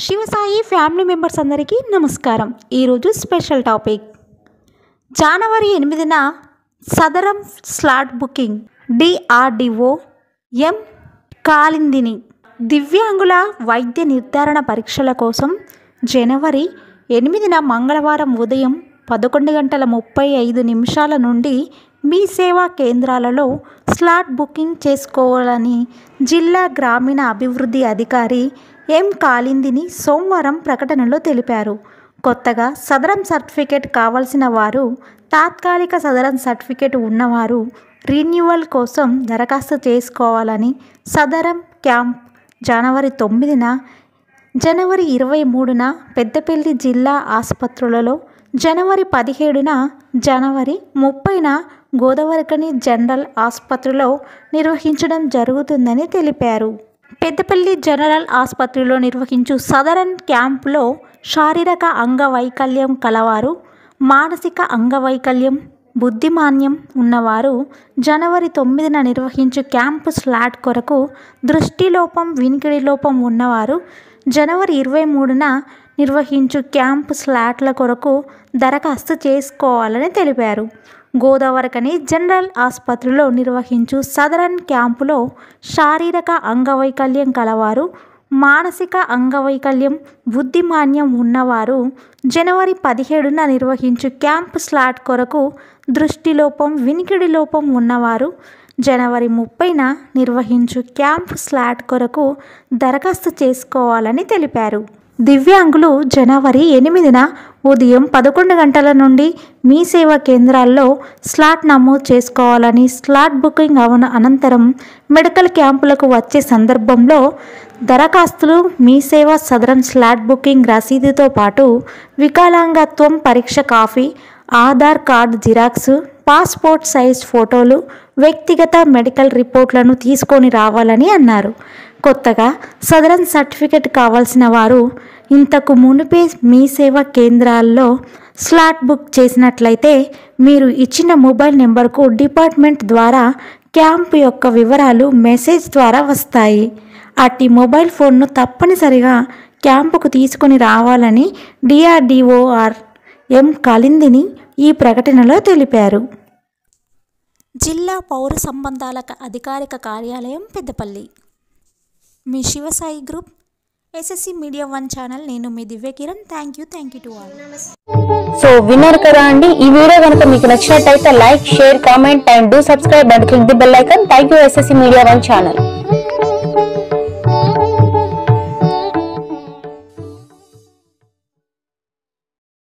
Shivasai family members అందరికీ నమస్కారం. ఈరోజు స్పెషల్ టాపిక్ జనవరి 8న సదరం స్లాట్ బుకింగ్. DRDO ఎం కాలిందిని దివ్యాంగుల వైద్య నిర్ధారణ పరీక్షల కోసం జనవరి 8న మంగళవారం ఉదయం 11:35 నుండి మీ సేవా కేంద్రాలలో స్లాట్ బుకింగ్ చేసుకోవాలని జిల్లా గ్రామీణ అభివృద్ధి అధికారి ఎం కాలిందిని సోమవారం ప్రకటనలో తెలిపారు. కొత్తగా సదరం సర్టిఫికేట్ కావాల్సిన వారు, తాత్కాలిక సదరం సర్టిఫికేట్ ఉన్నవారు రీన్యూవల్ కోసం దరఖాస్తు చేసుకోవాలని, సదరం క్యాంప్ జనవరి 9న, జనవరి 23న పెద్దపల్లి జిల్లా ఆసుపత్రులలో, జనవరి 17న, జనవరి 30న గోదావరిఖని జనరల్ ఆసుపత్రిలో నిర్వహించడం జరుగుతుందని తెలిపారు. పెద్దపల్లి జనరల్ ఆసుపత్రిలో నిర్వహించు సదరన్ క్యాంపులో శారీరక అంగవైకల్యం కలవారు, మానసిక అంగవైకల్యం, బుద్ధిమాంద్యం ఉన్నవారు జనవరి 9న నిర్వహించు క్యాంపు స్లాట్ కొరకు, దృష్టిలోపం, వినికిడి లోపం ఉన్నవారు జనవరి 23న నిర్వహించు క్యాంపు స్లాట్ల కొరకు దరఖాస్తు చేసుకోవాలని తెలిపారు. గోదావరిఖని జనరల్ ఆసుపత్రిలో నిర్వహించు సదరన్ క్యాంపులో శారీరక అంగవైకల్యం కలవారు, మానసిక అంగవైకల్యం, బుద్ధిమాంద్యం ఉన్నవారు జనవరి 17న నిర్వహించు క్యాంపు స్లాట్ కొరకు, దృష్టిలోపం, వినికిడి లోపం ఉన్నవారు జనవరి 30న నిర్వహించు క్యాంపు స్లాట్ కొరకు దరఖాస్తు చేసుకోవాలని తెలిపారు. దివ్యాంగులు జనవరి 8న ఉదయం 11 గంటల నుండి మీ సేవా కేంద్రాల్లో స్లాట్ నమోదు చేసుకోవాలని, స్లాట్ బుకింగ్ అనంతరం మెడికల్ క్యాంపులకు వచ్చే సందర్భంలో దరఖాస్తులు, మీ సేవా సదరం స్లాట్ బుకింగ్ రసీదుతో పాటు వికలాంగత్వం పరీక్ష copy, Aadhaar card xerox, passport size ఫోటోలు, వ్యక్తిగత మెడికల్ రిపోర్ట్లను తీసుకొని రావాలని అన్నారు. కొత్తగా సదరన్ సర్టిఫికేట్ కావాల్సిన వారు ఇంతకు మునిపే మీ సేవా కేంద్రాల్లో స్లాట్ బుక్ చేసినట్లయితే మీరు ఇచ్చిన మొబైల్ నెంబర్కు డిపార్ట్మెంట్ ద్వారా క్యాంపు యొక్క వివరాలు మెసేజ్ ద్వారా వస్తాయి. అట్టి మొబైల్ ఫోన్ను తప్పనిసరిగా క్యాంపుకు తీసుకొని రావాలని DRDO ఎం కాలిందిని ఈ ప్రకటనలో తెలిపారు. జిల్లా పౌర సంబంధాల అధికారిక కార్యాలయం, పెద్దపల్లి. మీ Shivasai group, SSC media 1 channel. నేను మీ Divyakiran. Thank you to all. So winner కదా అండి. ఈ వీడియో కనుక మీకు నచ్చినట్టయితే like, share, comment and do subscribe and click the bell icon. Thank you SSC media 1 channel.